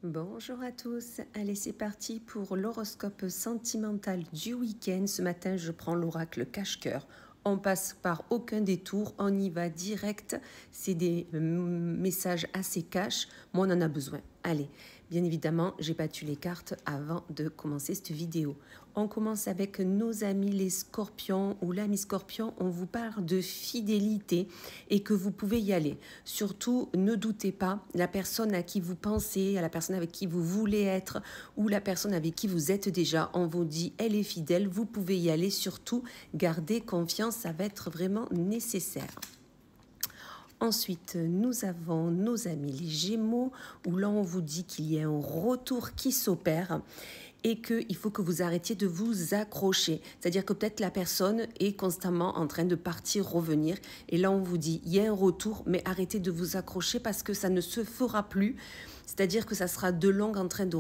Bonjour à tous, allez c'est parti pour l'horoscope sentimental du week-end. Ce matin je prends l'oracle cache-cœur. On passe par aucun détour, on y va direct. C'est des messages assez cash, mais on en a besoin. Allez, bien évidemment, j'ai battu les cartes avant de commencer cette vidéo. On commence avec nos amis les scorpions ou l'ami scorpion. On vous parle de fidélité et que vous pouvez y aller. Surtout, ne doutez pas, la personne à qui vous pensez, à la personne avec qui vous voulez être ou la personne avec qui vous êtes déjà, on vous dit elle est fidèle, vous pouvez y aller. Surtout, gardez confiance, ça va être vraiment nécessaire. Ensuite, nous avons nos amis les Gémeaux, où là on vous dit qu'il y a un retour qui s'opère et qu'il faut que vous arrêtiez de vous accrocher. C'est-à-dire que peut-être la personne est constamment en train de partir, revenir, et là on vous dit il y a un retour, mais arrêtez de vous accrocher parce que ça ne se fera plus. C'est-à-dire que ça sera de long en train de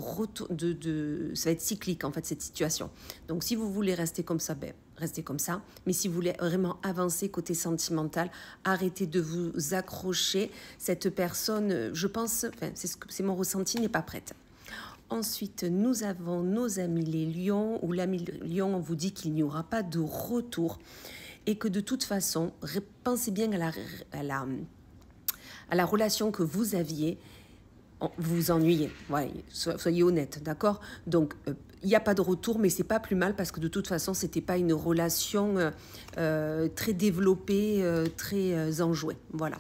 ça va être cyclique en fait cette situation. Donc si vous voulez rester comme ça, restez comme ça. Mais si vous voulez vraiment avancer côté sentimental, arrêtez de vous accrocher. Cette personne, je pense, c'est mon ressenti, n'est pas prête. Ensuite, nous avons nos amis les lions, où l'ami lion, on vous dit qu'il n'y aura pas de retour et que de toute façon, pensez bien à la relation que vous aviez. Vous vous ennuyez, ouais, soyez honnête, d'accord? Donc, il n'y a pas de retour, mais c'est pas plus mal parce que de toute façon, c'était pas une relation très développée, très enjouée, voilà.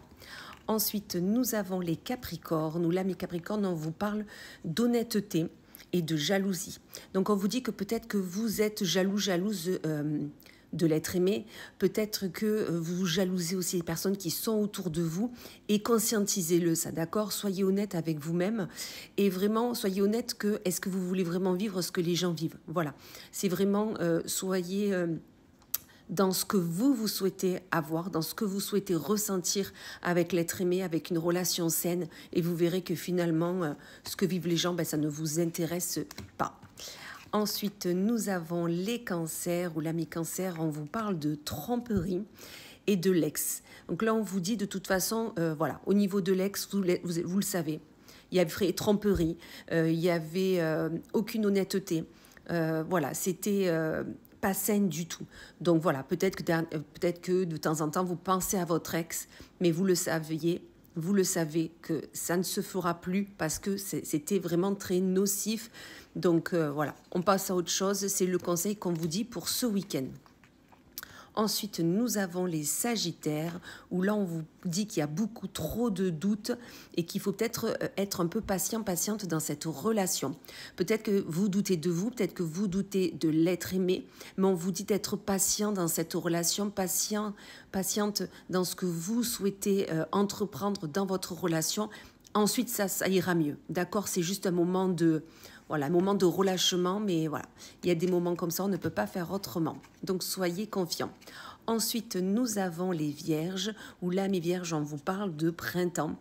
Ensuite, nous avons les Capricornes, où là, mes Capricornes, on vous parle d'honnêteté et de jalousie. Donc, on vous dit que peut-être que vous êtes jalouse de l'être aimé, peut-être que vous jalousez aussi les personnes qui sont autour de vous et conscientisez-le, ça, d'accord? Soyez honnête avec vous-même et vraiment, soyez honnête que est-ce que vous voulez vraiment vivre ce que les gens vivent? Voilà, c'est vraiment, soyez dans ce que vous souhaitez avoir, dans ce que vous souhaitez ressentir avec l'être aimé, avec une relation saine, et vous verrez que finalement, ce que vivent les gens, ça ne vous intéresse pas. Ensuite, nous avons les cancers, ou l'ami cancer, on vous parle de tromperie et de l'ex. Donc là, on vous dit de toute façon, voilà, au niveau de l'ex, vous le savez, il y avait tromperie, il y avait aucune honnêteté, voilà, c'était pas saine du tout. Donc voilà, peut-être que de temps en temps, vous pensez à votre ex, mais vous le savez que ça ne se fera plus parce que c'était vraiment très nocif. Donc voilà, on passe à autre chose. C'est le conseil qu'on vous dit pour ce week-end. Ensuite, nous avons les Sagittaires, où là, on vous dit qu'il y a beaucoup trop de doutes et qu'il faut peut-être être un peu patiente dans cette relation. Peut-être que vous doutez de vous, peut-être que vous doutez de l'être aimé, mais on vous dit d'être patient dans cette relation, patiente dans ce que vous souhaitez entreprendre dans votre relation. Ensuite, ça ira mieux. D'accord? C'est juste un moment de relâchement, mais voilà, il y a des moments comme ça, on ne peut pas faire autrement. Donc, soyez confiants. Ensuite, nous avons les Vierges, où là, mes Vierges, on vous parle de printemps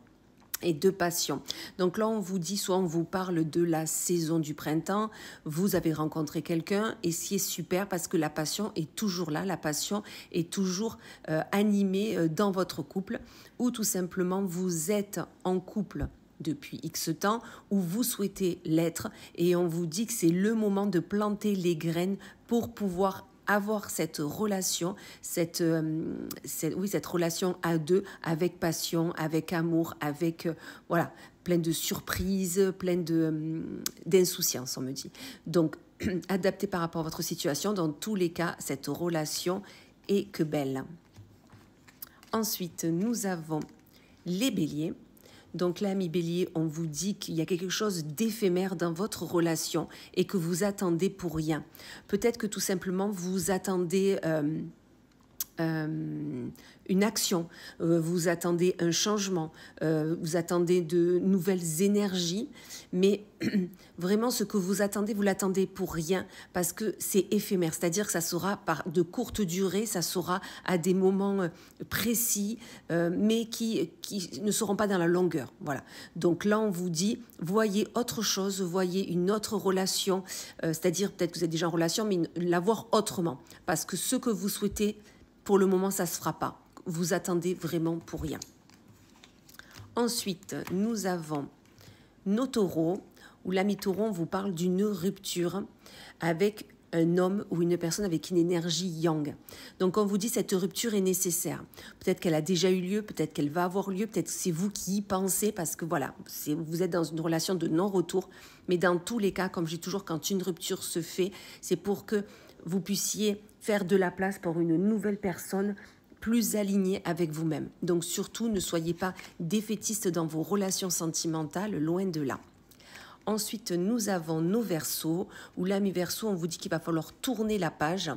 et de passion. Donc là, on vous dit, soit on vous parle de la saison du printemps, vous avez rencontré quelqu'un et c'est super parce que la passion est toujours là, la passion est toujours animée dans votre couple, ou tout simplement vous êtes en couple depuis X temps, où vous souhaitez l'être, et on vous dit que c'est le moment de planter les graines pour pouvoir avoir cette relation, cette relation à deux, avec passion, avec amour, avec, voilà, plein de surprises, plein d'insouciance, on me dit. Donc, adaptez par rapport à votre situation. Dans tous les cas, cette relation est que belle. Ensuite, nous avons les Béliers. Donc là, mes béliers, on vous dit qu'il y a quelque chose d'éphémère dans votre relation et que vous attendez pour rien. Peut-être que tout simplement, vous attendez une action, vous attendez un changement, vous attendez de nouvelles énergies, mais vraiment ce que vous attendez, vous l'attendez pour rien parce que c'est éphémère, c'est-à-dire que ça sera par de courte durée, ça sera à des moments précis, mais qui ne seront pas dans la longueur. Voilà. Donc là, on vous dit, voyez autre chose, voyez une autre relation, c'est-à-dire peut-être que vous êtes déjà en relation, mais la voir autrement, parce que ce que vous souhaitez, pour le moment, ça ne se fera pas. Vous attendez vraiment pour rien. Ensuite, nous avons nos taureaux, où l'ami taureau vous parle d'une rupture avec un homme ou une personne avec une énergie yang. Donc on vous dit cette rupture est nécessaire. Peut-être qu'elle a déjà eu lieu, peut-être qu'elle va avoir lieu, peut-être que c'est vous qui y pensez parce que voilà, vous êtes dans une relation de non-retour. Mais dans tous les cas, comme je dis toujours, quand une rupture se fait, c'est pour que vous puissiez faire de la place pour une nouvelle personne plus alignée avec vous-même. Donc surtout, ne soyez pas défaitiste dans vos relations sentimentales, loin de là. Ensuite, nous avons nos Verseaux, où l'ami Verseau, on vous dit qu'il va falloir tourner la page.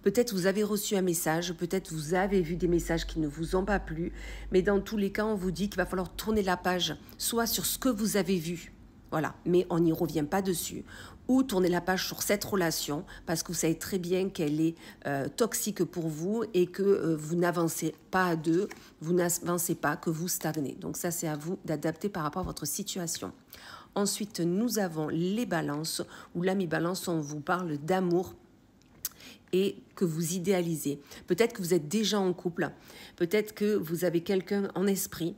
Peut-être vous avez reçu un message, peut-être vous avez vu des messages qui ne vous ont pas plu, mais dans tous les cas, on vous dit qu'il va falloir tourner la page, soit sur ce que vous avez vu, voilà, mais on n'y revient pas dessus, ou tourner la page sur cette relation, parce que vous savez très bien qu'elle est toxique pour vous et que vous n'avancez pas à deux, vous n'avancez pas, que vous stagnez. Donc ça, c'est à vous d'adapter par rapport à votre situation. Ensuite, nous avons les balances, où l'ami balance, on vous parle d'amour et que vous idéalisez. Peut-être que vous êtes déjà en couple, peut-être que vous avez quelqu'un en esprit,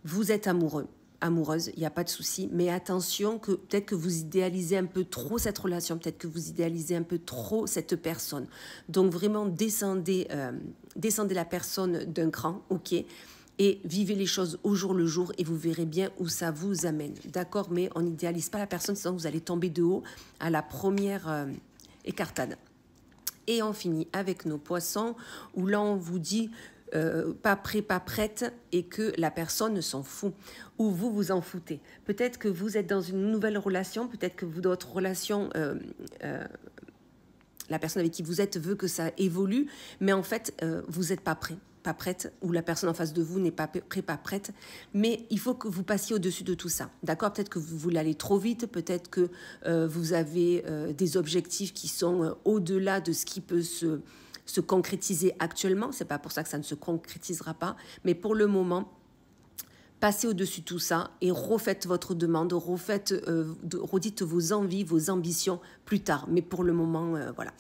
vous êtes amoureux, amoureuse, il n'y a pas de souci, mais attention que peut-être que vous idéalisez un peu trop cette relation, peut-être que vous idéalisez un peu trop cette personne. Donc vraiment, descendez la personne d'un cran, ok, et vivez les choses au jour le jour et vous verrez bien où ça vous amène. D'accord, mais on n'idéalise pas la personne, sinon vous allez tomber de haut à la première écartade. Et on finit avec nos poissons, où là on vous dit pas prêt, pas prête, et que la personne s'en fout, ou vous vous en foutez. Peut-être que vous êtes dans une nouvelle relation, peut-être que votre relation, la personne avec qui vous êtes veut que ça évolue, mais en fait, vous n'êtes pas prêt, pas prête, ou la personne en face de vous n'est pas prêt, pas prête, mais il faut que vous passiez au-dessus de tout ça, d'accord? Peut-être que vous voulez aller trop vite, peut-être que vous avez des objectifs qui sont au-delà de ce qui peut se concrétiser actuellement. C'est pas pour ça que ça ne se concrétisera pas, mais pour le moment, passez au-dessus de tout ça et refaites votre demande, redites vos envies, vos ambitions plus tard. Mais pour le moment, voilà.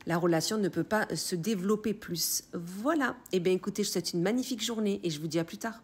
La relation ne peut pas se développer plus. Voilà. Eh bien, écoutez, je vous souhaite une magnifique journée et je vous dis à plus tard.